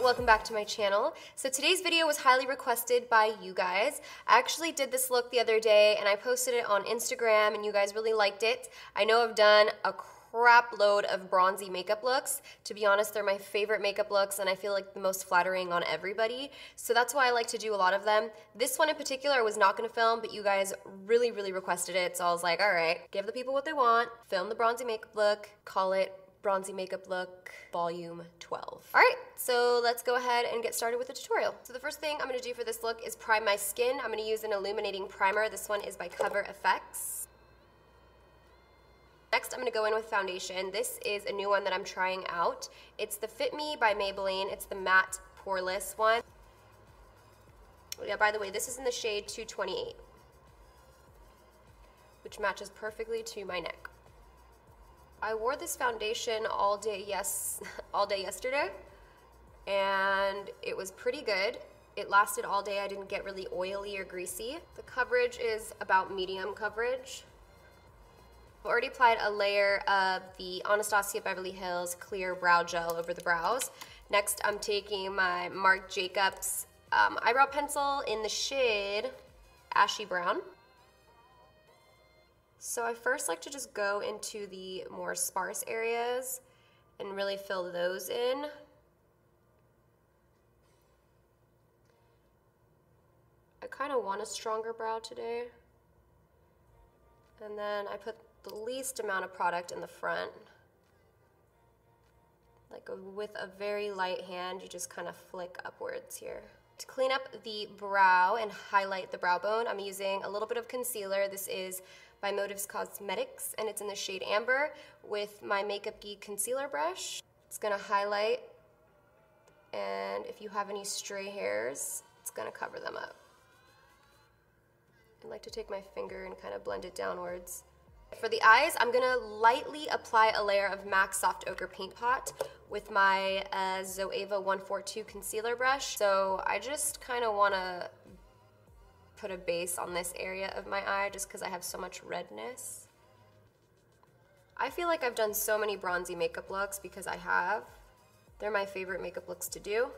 welcome back to my channel. So today's video was highly requested by you guys. I actually did this look the other day and I posted it on Instagram and you guys really liked it. I know I've done a crap load of bronzy makeup looks. To be honest, they're my favorite makeup looks and I feel like the most flattering on everybody. So that's why I like to do a lot of them. This one in particular I was not going to film, but you guys really requested it. So I was like, all right, give the people what they want, film the bronzy makeup look, call it Bronzy Makeup Look Volume 12. All right, so let's go ahead and get started with the tutorial. So the first thing I'm gonna do for this look is prime my skin. I'm gonna use an illuminating primer. This one is by Cover FX. Next, I'm gonna go in with foundation. This is a new one that I'm trying out. It's the Fit Me by Maybelline. It's the matte poreless one. Yeah, by the way, this is in the shade 228, which matches perfectly to my neck. I wore this foundation all day yesterday, and it was pretty good. It lasted all day. I didn't get really oily or greasy. The coverage is about medium coverage. I've already applied a layer of the Anastasia Beverly Hills Clear Brow Gel over the brows. Next, I'm taking my Marc Jacobs eyebrow pencil in the shade Ashy Brown. So I first like to just go into the more sparse areas and really fill those in. I kind of want a stronger brow today. And then I put the least amount of product in the front. Like with a very light hand, you just kind of flick upwards here. To clean up the brow and highlight the brow bone, I'm using a little bit of concealer. This is by Motives Cosmetics, and it's in the shade Amber with my Makeup Geek concealer brush. It's gonna highlight, and if you have any stray hairs, it's gonna cover them up. I like to take my finger and kind of blend it downwards. For the eyes, I'm gonna lightly apply a layer of MAC Soft Ochre Paint Pot with my Zoeva 142 concealer brush. So I just kind of wanna put a base on this area of my eye just because I have so much redness. I feel like I've done so many bronzy makeup looks because I have. They're my favorite makeup looks to do.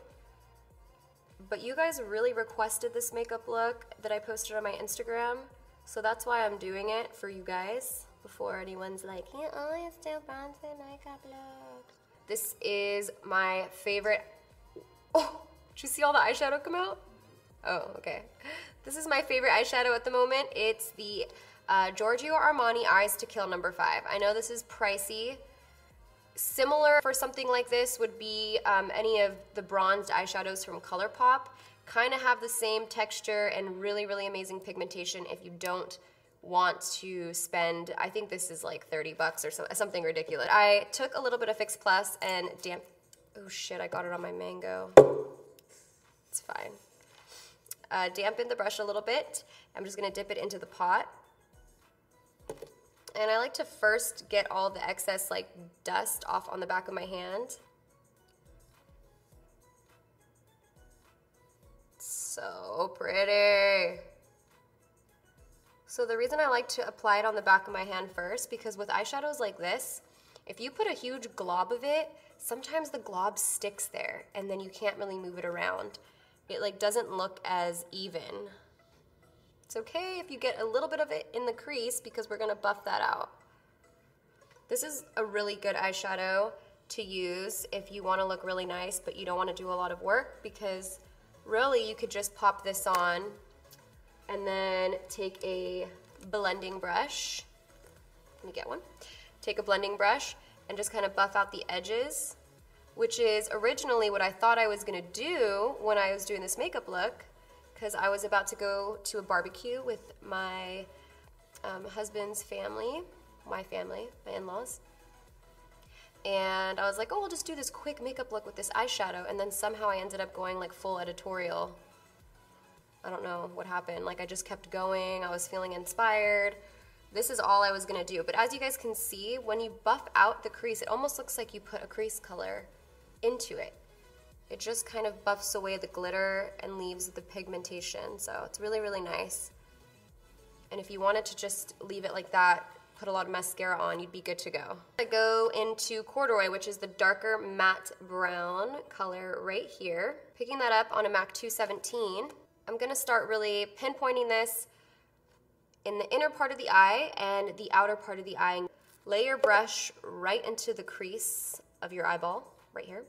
But you guys really requested this makeup look that I posted on my Instagram, so that's why I'm doing it for you guys before anyone's like, you always do bronzy makeup looks. This is my favorite. Oh, did you see all the eyeshadow come out? Oh, okay. This is my favorite eyeshadow at the moment. It's the Giorgio Armani Eyes to Kill No. 5. I know this is pricey. Similar for something like this would be any of the bronzed eyeshadows from ColourPop. Kind of have the same texture and really amazing pigmentation if you don't want to spend, I think this is like 30 bucks or something ridiculous. I took a little bit of Fix Plus and oh shit, I got it on my mango. It's fine. Dampen the brush a little bit. I'm just gonna dip it into the pot. And I like to first get all the excess like dust off on the back of my hand. So pretty. So the reason I like to apply it on the back of my hand first, because with eyeshadows like this, if you put a huge glob of it, sometimes the glob sticks there and then you can't really move it around. It like doesn't look as even. It's okay if you get a little bit of it in the crease because we're gonna buff that out. This is a really good eyeshadow to use if you wanna look really nice but you don't wanna do a lot of work, because really you could just pop this on and then take a blending brush. Let me get one. Take a blending brush and just kind of buff out the edges, which is originally what I thought I was gonna do when I was doing this makeup look, because I was about to go to a barbecue with my husband's family, my in-laws. And I was like, oh, we'll just do this quick makeup look with this eyeshadow, and then somehow I ended up going like full editorial. I don't know what happened, like I just kept going, I was feeling inspired. This is all I was gonna do, but as you guys can see, when you buff out the crease, it almost looks like you put a crease color into it. It just kind of buffs away the glitter and leaves the pigmentation, so it's really nice. And if you wanted to just leave it like that, put a lot of mascara on, you'd be good to go. I go into Corduroy, which is the darker matte brown color right here. Picking that up on a MAC 217, I'm gonna start really pinpointing this in the inner part of the eye and the outer part of the eye. Lay your brush right into the crease of your eyeball, right here,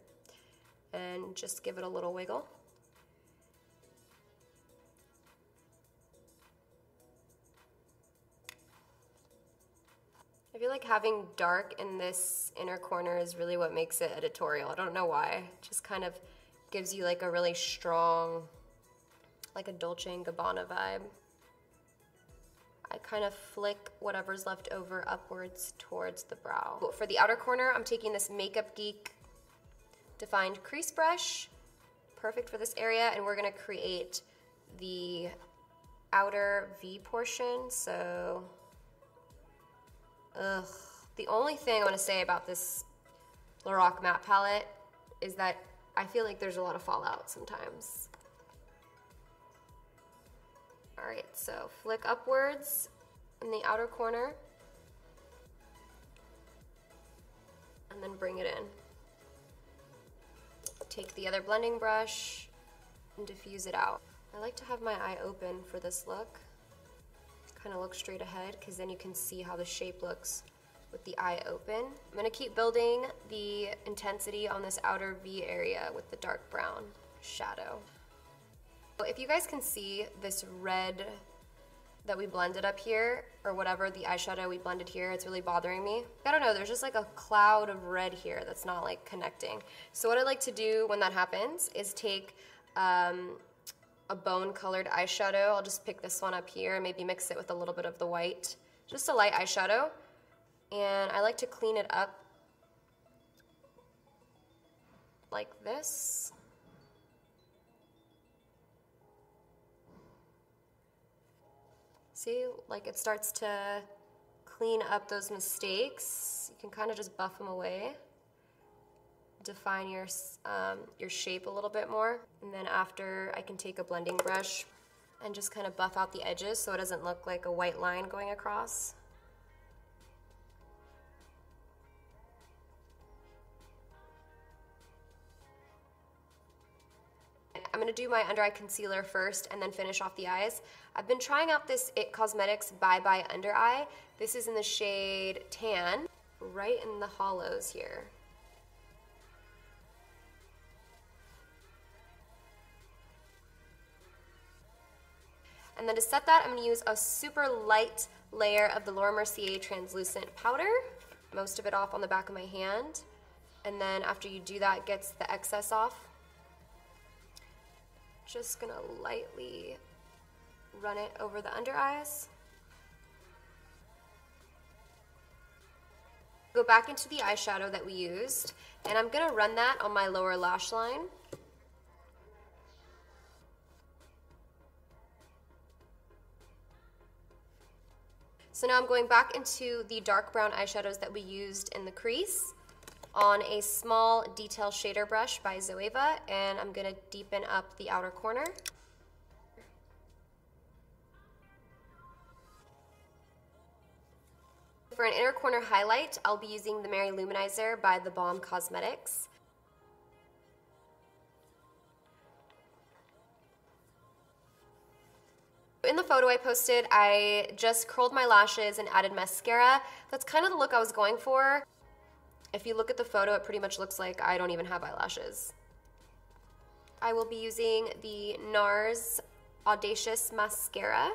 and just give it a little wiggle. I feel like having dark in this inner corner is really what makes it editorial. I don't know why. It just kind of gives you like a really strong, like a Dolce & Gabbana vibe. I kind of flick whatever's left over upwards towards the brow. For the outer corner, I'm taking this Makeup Geek defined crease brush, perfect for this area, and we're gonna create the outer V portion, so the only thing I want to say about this Lorac matte palette is that I feel like there's a lot of fallout sometimes. Alright, so flick upwards in the outer corner and then bring it in. Take the other blending brush and diffuse it out. I like to have my eye open for this look. Kind of look straight ahead because then you can see how the shape looks with the eye open. I'm going to keep building the intensity on this outer V area with the dark brown shadow. If you guys can see this red that we blended up here, or whatever the eyeshadow we blended here, it's really bothering me. I don't know, there's just like a cloud of red here that's not like connecting. So what I like to do when that happens is take a bone colored eyeshadow. I'll just pick this one up here and maybe mix it with a little bit of the white. Just a light eyeshadow. And I like to clean it up like this. See, like it starts to clean up those mistakes. You can kind of just buff them away. Define your shape a little bit more. And then after, I can take a blending brush and just kind of buff out the edges so it doesn't look like a white line going across. I'm gonna do my under eye concealer first and then finish off the eyes. I've been trying out this IT Cosmetics Bye Bye Under Eye. This is in the shade Tan, right in the hollows here. And then to set that, I'm gonna use a super light layer of the Laura Mercier translucent powder, most of it off on the back of my hand. And then after you do that, it gets the excess off. Just gonna lightly run it over the under eyes. Go back into the eyeshadow that we used, and I'm gonna run that on my lower lash line. So now I'm going back into the dark brown eyeshadows that we used in the crease on a small detail shader brush by Zoeva, and I'm gonna deepen up the outer corner. For an inner corner highlight, I'll be using the Mary Luminizer by The Balm Cosmetics. In the photo I posted, I just curled my lashes and added mascara. That's kind of the look I was going for. If you look at the photo, it pretty much looks like I don't even have eyelashes. I will be using the NARS Audacious Mascara.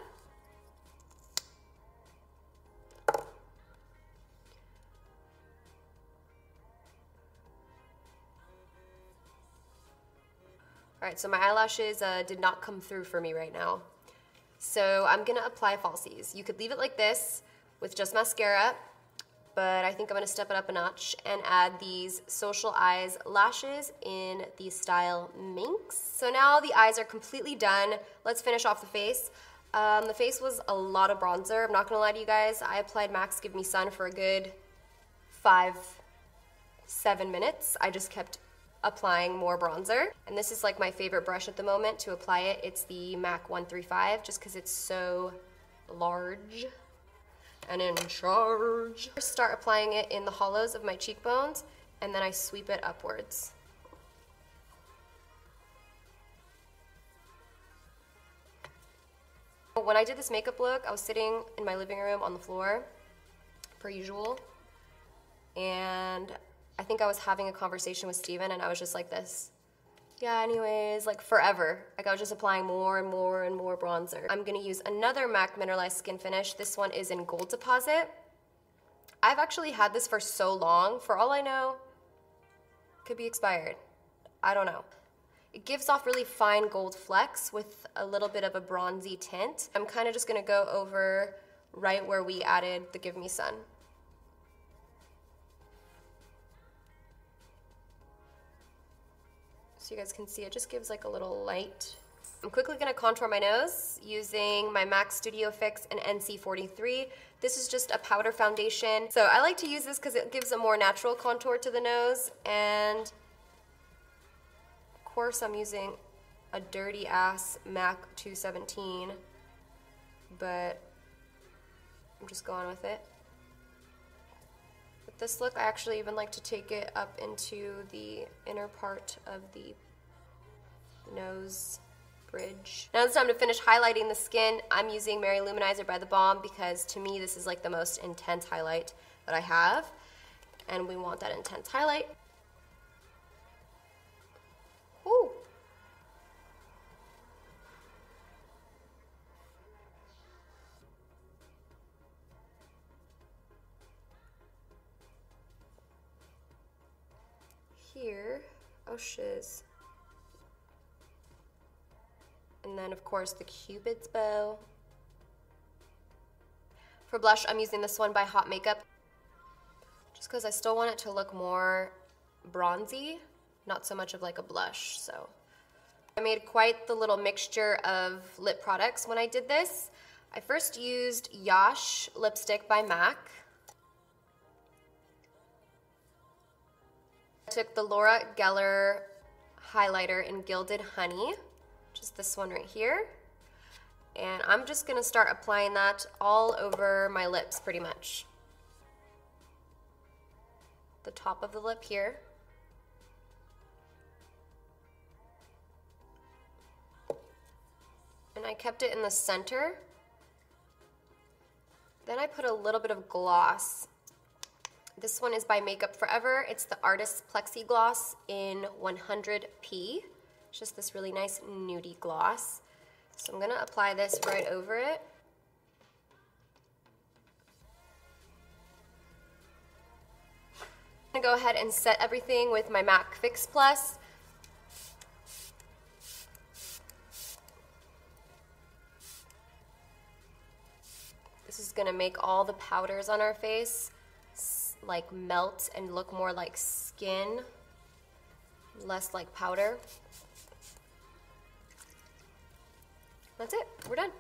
Alright, so my eyelashes did not come through for me right now. So I'm gonna apply falsies. You could leave it like this with just mascara, but I think I'm gonna step it up a notch and add these Social Eyes lashes in the style Minx. So now the eyes are completely done. Let's finish off the face. The face was a lot of bronzer. I'm not gonna lie to you guys. I applied Max Give Me Sun for a good 5-7 minutes. I just kept applying more bronzer. And this is like my favorite brush at the moment to apply it. It's the MAC 135 just because it's so large. and in charge. First, start applying it in the hollows of my cheekbones, and then I sweep it upwards. When I did this makeup look, I was sitting in my living room on the floor, per usual, and I think I was having a conversation with Steven, and I was just like this. Yeah, anyways, like forever. Like I was just applying more and more and more bronzer. I'm gonna use another MAC Mineralized Skin Finish. This one is in Gold Deposit. I've actually had this for so long. For all I know, could be expired. I don't know. It gives off really fine gold flecks with a little bit of a bronzy tint. I'm kind of just gonna go over right where we added the Give Me Sun. So you guys can see it just gives like a little light. I'm quickly gonna contour my nose using my MAC Studio Fix and NC43. This is just a powder foundation. So I like to use this because it gives a more natural contour to the nose. And of course I'm using a dirty ass MAC 217, but I'm just going with it. With this look, I actually even like to take it up into the inner part of the nose bridge. Now it's time to finish highlighting the skin. I'm using Mary Luminizer by The Balm because to me this is like the most intense highlight that I have, and we want that intense highlight. Ooh. Here, oh shiz. And then of course the Cupid's bow. For blush, I'm using this one by Hot Makeup, just because I still want it to look more bronzy, not so much of like a blush. So I made quite the little mixture of lip products when I did this. I first used Yash lipstick by MAC. I took the Laura Geller highlighter in Gilded Honey, just this one right here. And I'm just gonna start applying that all over my lips pretty much. The top of the lip here. And I kept it in the center. Then I put a little bit of gloss. This one is by Makeup Forever. It's the Artist Plexi Gloss in 100p. It's just this really nice nudie gloss. So I'm gonna apply this right over it. I'm gonna go ahead and set everything with my MAC Fix Plus. This is gonna make all the powders on our face like melt and look more like skin, less like powder. That's it, we're done.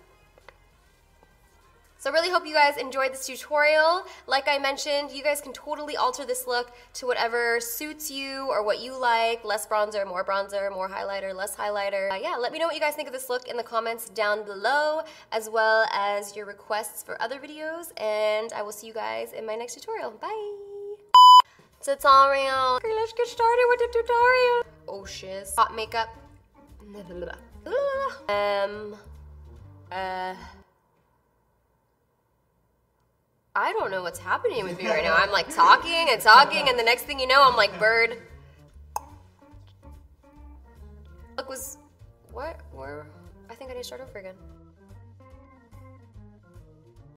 So I really hope you guys enjoyed this tutorial. Like I mentioned, you guys can totally alter this look to whatever suits you or what you like. Less bronzer, more highlighter, less highlighter. Yeah, let me know what you guys think of this look in the comments down below, as well as your requests for other videos, and I will see you guys in my next tutorial. Bye! Tutorial. Okay, let's get started with the tutorial. Oh shiz. Hot makeup. I don't know what's happening with me right now. I'm like talking and talking, and the next thing you know, I'm like bird. Look, was what? Where? I think I need to start over again.